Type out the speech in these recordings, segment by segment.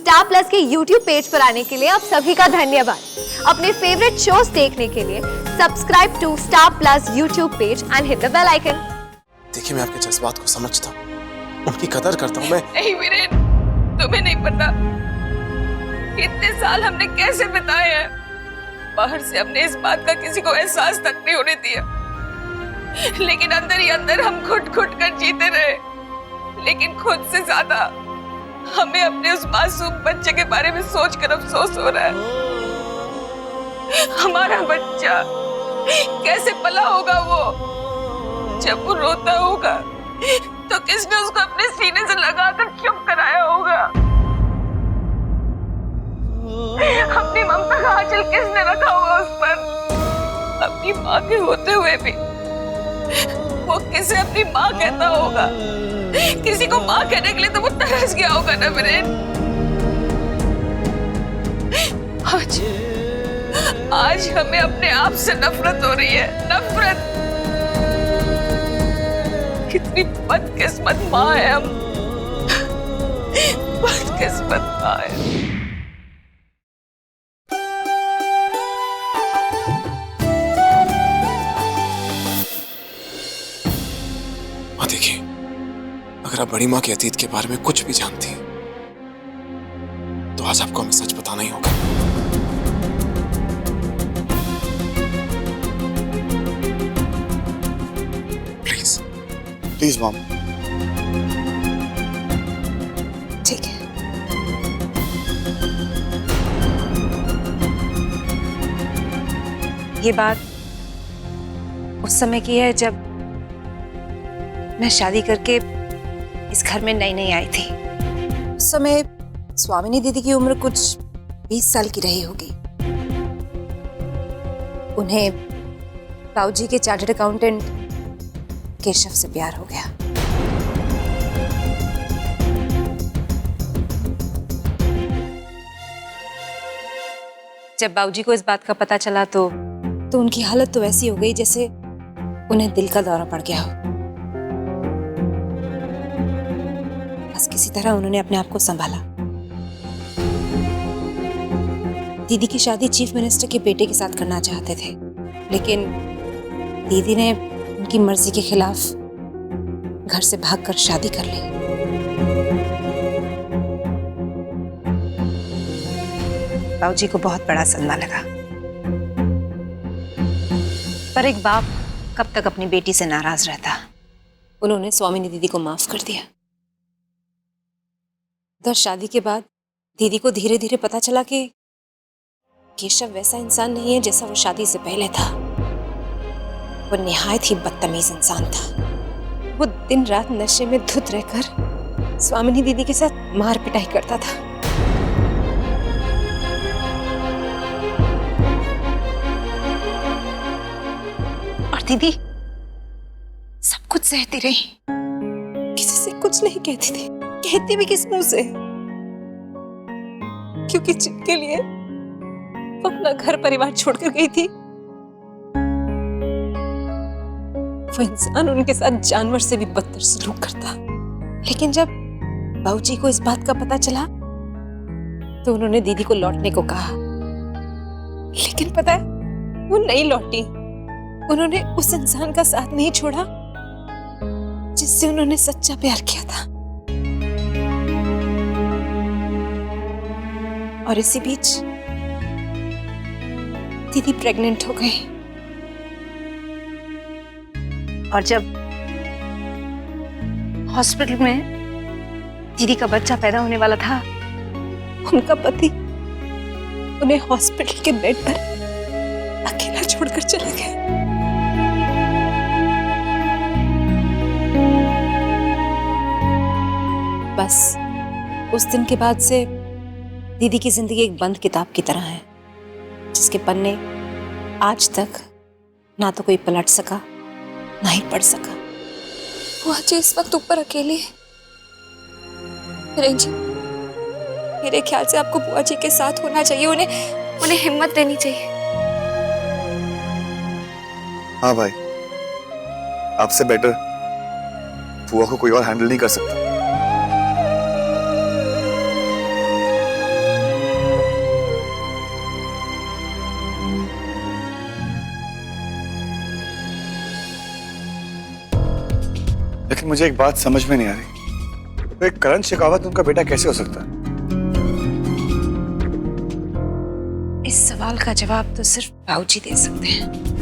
Star plus के YouTube page पर आने के लिए आप सभी का धन्यवाद। अपने फेवरेट शोज देखने के लिए subscribe to Star Plus YouTube page and hit the bell icon. देखिए, मैं आपके जज्बात को समझता हूँ, उनकी कदर करता हूँ मैं। नहीं वीरेन, तुम्हें नहीं पता इतने साल हमने कैसे बिताए हैं। बाहर से हमने इस बात का किसी को एहसास तक नहीं होने दिया, लेकिन अंदर ही अंदर हम घुट घुट कर जीते रहे। लेकिन खुद से ज्यादा हमें अपने उस मासूम बच्चे के बारे में सोचकर अफसोस हो रहा है। हमारा बच्चा कैसे पला होगा वो? जब वो रोता होगा तो किसने उसको अपने सीने से लगाकर चुप कराया होगा? अपनी ममता का आंचल किसने रखा होगा उस पर? अपनी माँ के होते हुए भी वो किसे अपनी माँ कहता होगा? किसी को माँ कहने के लिए तो वो तरस गया होगा ना वीरेन। आज हमें अपने आप से नफरत हो रही है, नफरत। कितनी बदकिस्मत माँ है हम, बदकिस्मत माँ है। माँ देखिए, अगर आप बड़ी माँ के अतीत के बारे में कुछ भी जानती तो आज आपको हमें सच बताना ही होगा। Please please mom. ठीक है। ये बात उस समय की है जब मैं शादी करके इस घर में नई नई आई थी। उस समय स्वामिनी दीदी की उम्र कुछ 20 साल की रही होगी। उन्हें ताऊजी के चार्टर्ड अकाउंटेंट केशव से प्यार हो गया। जब बाबूजी को इस बात का पता चला तो उनकी हालत तो ऐसी हो गई जैसे उन्हें दिल का दौरा पड़ गया हो। बस किसी तरह उन्होंने अपने आप को संभाला। दीदी की शादी चीफ मिनिस्टर के बेटे के साथ करना चाहते थे, लेकिन दीदी ने उनकी मर्जी के खिलाफ घर से भागकर शादी कर ली। बाबूजी को बहुत बड़ा सदमा लगा, पर एक बाप कब तक अपनी बेटी से नाराज रहता। उन्होंने स्वामिनी दीदी को माफ कर दिया। दर शादी के बाद दीदी को धीरे धीरे पता चला कि केशव वैसा इंसान नहीं है जैसा वो शादी से पहले था। वो निहायत ही बदतमीज इंसान था। वो दिन रात नशे में धुत रहकर स्वामिनी दीदी के साथ मार पिटाई करता था। और दीदी सब कुछ सहती रही, किसी से कुछ नहीं कहती थी। कहती भी किस मुंह से? क्योंकि जिनके लिए वो अपना घर परिवार छोड़कर गई थी, वो इंसान उनके साथ जानवर से भी बदतर सलूक करता। लेकिन जब बाबूजी को इस बात का पता चला तो उन्होंने दीदी को लौटने को कहा। लेकिन पता है, वो नहीं लौटी। उन्होंने उस इंसान का साथ नहीं छोड़ा जिससे उन्होंने सच्चा प्यार किया था। और इसी बीच दीदी प्रेग्नेंट हो गई। और जब हॉस्पिटल में दीदी का बच्चा पैदा होने वाला था, उनका पति उन्हें हॉस्पिटल के बेड पर अकेला छोड़कर चले गए। बस उस दिन के बाद से दीदी की जिंदगी एक बंद किताब की तरह है, जिसके पन्ने आज तक ना तो कोई पलट सका ना ही पढ़ सका। बुआ जी इस वक्त ऊपर अकेली है। जी, मेरे ख्याल से आपको बुआ जी के साथ होना चाहिए। उन्हें हिम्मत देनी चाहिए। हाँ भाई, आपसे बेटर बुआ को कोई और हैंडल नहीं कर सकता। लेकिन मुझे एक बात समझ में नहीं आ रही, तो एक करण शेखावत उनका बेटा कैसे हो सकता है? इस सवाल का जवाब तो सिर्फ बाबूजी दे सकते हैं।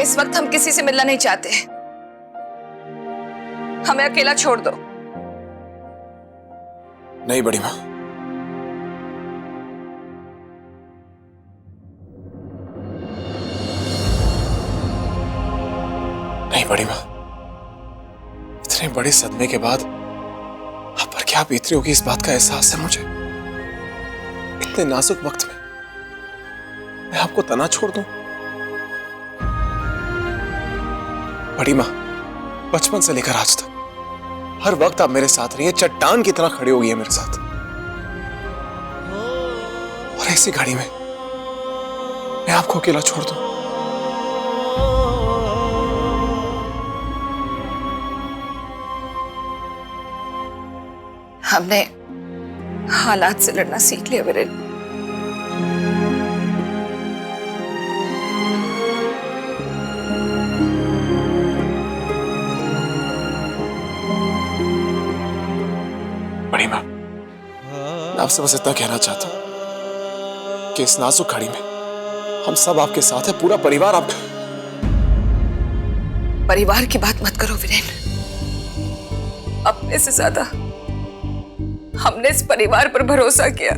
इस वक्त हम किसी से मिलना नहीं चाहते। हमें अकेला छोड़ दो। नहीं बड़ी माँ, नहीं बड़ी माँ, इतने बड़े सदमे के बाद आप पर क्या बीत रही होगी इस बात का एहसास है मुझे। इतने नाजुक वक्त में मैं आपको तना छोड़ दूं? बड़ी माँ, बचपन से लेकर आज तक हर वक्त आप मेरे साथ रही है, चट्टान की तरह खड़ी हो गई है मेरे साथ। और ऐसी घड़ी में मैं आपको अकेला छोड़ दूं? हमने हालात से लड़ना सीख लिया वीरेन। बड़ी माँ, मैं आपसे बस इतना कहना चाहता हूं कि इस नाजुक घड़ी में हम सब आपके साथ हैं, पूरा परिवार आपका। परिवार की बात मत करो वीरेन। अपने से ज्यादा हमने इस परिवार पर भरोसा किया,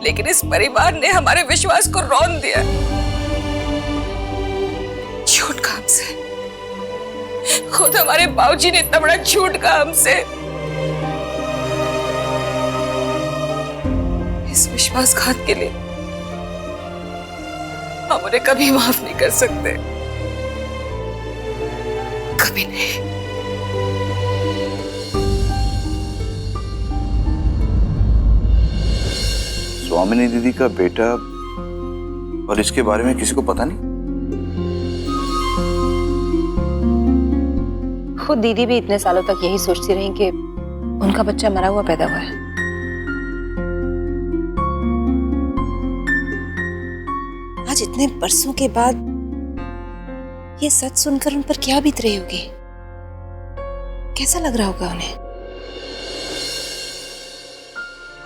लेकिन इस परिवार ने हमारे विश्वास को रौंद दिया। झूठ कहा हमसे, खुद हमारे बाबूजी ने इतना बड़ा झूठ कहा हमसे। इस विश्वासघात के लिए हम उन्हें कभी माफ नहीं कर सकते, कभी नहीं। स्वामिनी दीदी का बेटा, और इसके बारे में किसी को पता नहीं? खुद दीदी भी इतने सालों तक यही सोचती रही कि उनका बच्चा मरा हुआ पैदा हुआ है। आज इतने बरसों के बाद ये सच सुनकर उन पर क्या बीत रही होगी, कैसा लग रहा होगा उन्हें।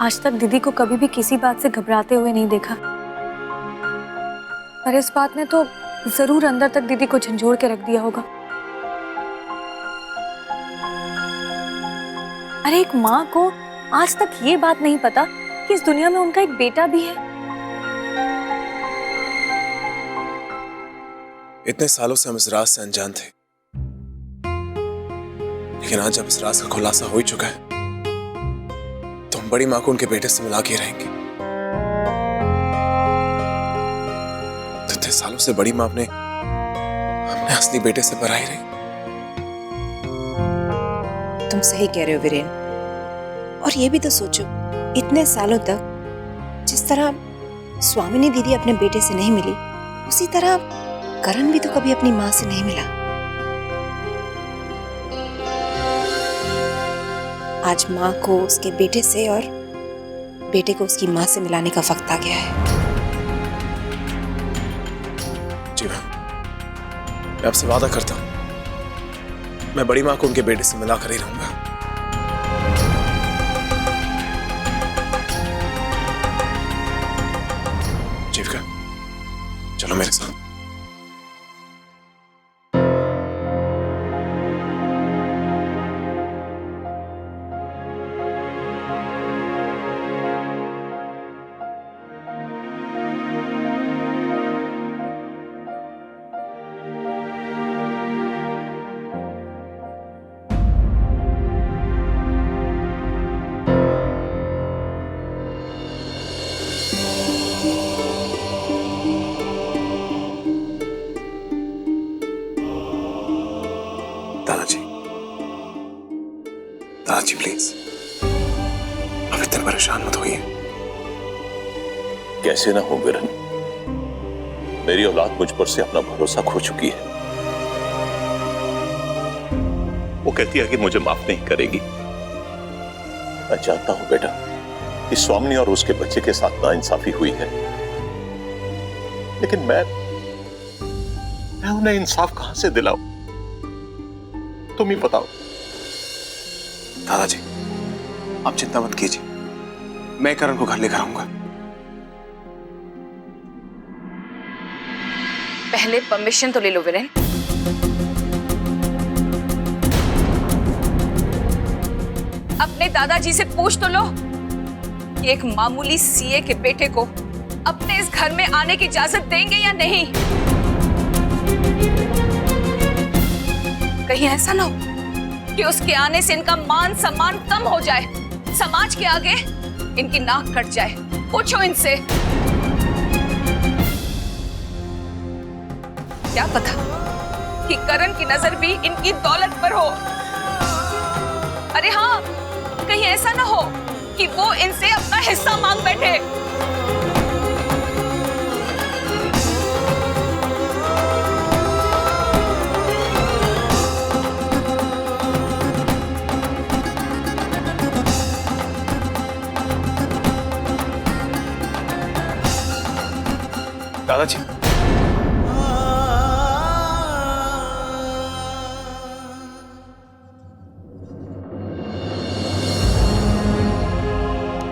आज तक दीदी को कभी भी किसी बात से घबराते हुए नहीं देखा, पर इस बात ने तो जरूर अंदर तक दीदी को झंझोड़ के रख दिया होगा। अरे एक माँ को आज तक ये बात नहीं पता कि इस दुनिया में उनका एक बेटा भी है। इतने सालों से हम इस राज से अनजान थे, लेकिन आज जब इस राज का खुलासा हो ही चुका है तो हम बड़ी माँ को उनके बेटे से मिला के रहेंगे। तो इतने सालों से बड़ी माँ अपने असली बेटे से पराई रही। तुम सही कह रहे हो वीरेन, और ये भी तो सोचो, इतने सालों तक जिस तरह स्वामिनी दीदी अपने बेटे से नहीं मिली, उसी तरह करण भी तो कभी अपनी माँ से नहीं मिला। आज माँ को उसके बेटे से और बेटे को उसकी माँ से मिलाने का वक्त आ गया है। जी मैं आपसे वादा करता हूं, मैं बड़ी माँ को उनके बेटे से मिला कर ही रहूंगा। जीविका, चलो मेरे साथ। दादाजी प्लीज, अब इतने परेशान मत होइए। कैसे ना हो वीरन, मेरी औलाद मुझ पर से अपना भरोसा खो चुकी है। कहती है कि मुझे माफ नहीं करेगी। मैं जानता हूं बेटा कि स्वामिनी और उसके बच्चे के साथ नाइंसाफी हुई है, लेकिन मैं उन्हें इंसाफ कहां से दिलाऊं? तुम ही बताओ। दादाजी, आप चिंता मत कीजिए, मैं करण को घर लेकर आऊंगा। पहले परमिशन तो ले लो वीरेन। अपने दादाजी से पूछ तो लो कि एक मामूली सीए के बेटे को अपने इस घर में आने की इजाजत देंगे या नहीं। कहीं ऐसा ना हो कि उसके आने से इनका मान सम्मान कम हो जाए, समाज के आगे इनकी नाक कट जाए। पूछो इनसे। क्या पता कि करण की नजर भी इनकी दौलत पर हो। अरे हाँ, कहीं ऐसा ना हो कि वो इनसे अपना हिस्सा मांग बैठे। दादाजी,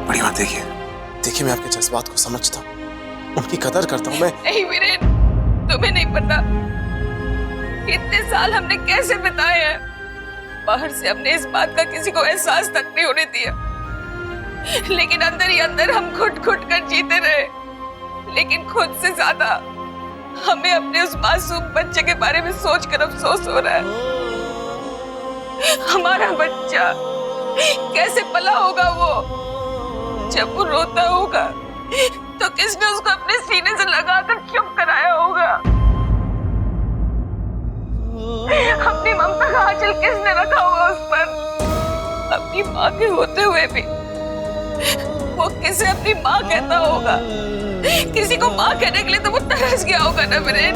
बड़ी बात देखिए, मैं आपके जज्बात को समझता हूँ, उनकी कदर करता हूँ मैं। नहीं वीरेन, तुम्हें नहीं पता इतने साल हमने कैसे बिताए हैं। बाहर से हमने इस बात का किसी को एहसास तक नहीं होने दिया, लेकिन अंदर ही अंदर हम घुट घुट कर जीते रहे। लेकिन खुद से ज्यादा हमें अपने उस मासूम बच्चे के बारे में सोचकर अफसोस हो रहा है। हमारा बच्चा कैसे पला होगा वो? जब वो रोता होगा तो किसने उसको अपने सीने से लगाकर चुप कराया होगा? अपनी ममता का आंचल किसने रखा होगा उस पर? अपनी माँ के होते हुए भी वो किसे अपनी माँ कहता होगा? किसी को माँ कहने के लिए तो वो तरस गया होगा ना वीरेन।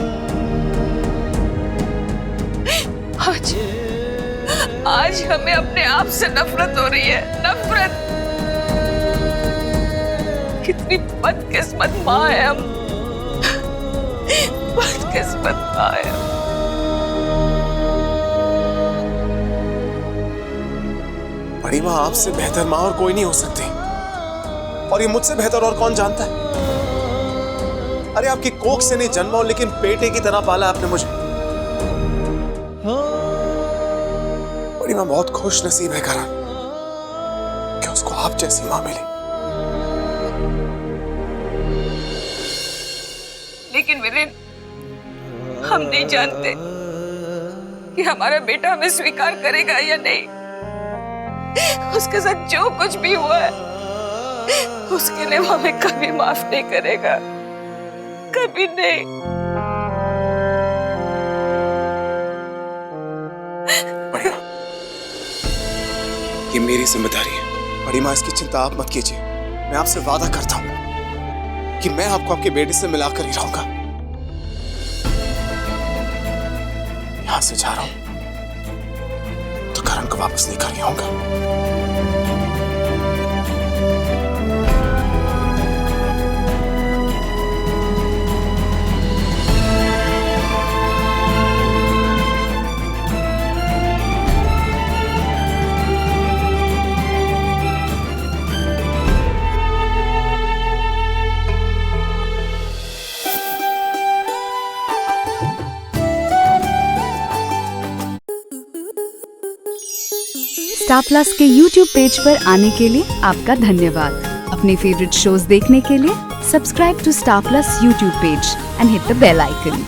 आज हमें अपने आप से नफरत हो रही है, नफरत। कितनी बदकिस्मत माँ है हम, बदकिस्मत माँ है हम। बड़ी माँ आपसे बेहतर माँ और कोई नहीं हो सकती, और ये मुझसे बेहतर और कौन जानता है? अरे आपकी कोख से नहीं जन्मा हूं, लेकिन बेटे की तरह पाला आपने मुझे। बड़ी माँ बहुत खुश नसीब है करण कि उसको आप जैसी माँ मिली। लेकिन वीरेन, हम नहीं जानते कि हमारा बेटा हमें स्वीकार करेगा या नहीं। उसके साथ जो कुछ भी हुआ है उसके लिए वो हमें कभी माफ नहीं करेगा, कभी नहीं। बड़ी माँ, ये मेरी जिम्मेदारी है। बड़ी माँ, इसकी चिंता आप मत कीजिए। मैं आपसे वादा करता हूं कि मैं आपको आपके बेटे से मिलाकर ही रहूंगा। यहां से जा रहा हूं तो करण को वापस लेकर ही आऊंगा। स्टार प्लस के YouTube पेज पर आने के लिए आपका धन्यवाद। अपने फेवरेट शोज देखने के लिए subscribe to Star Plus YouTube page and hit the bell icon.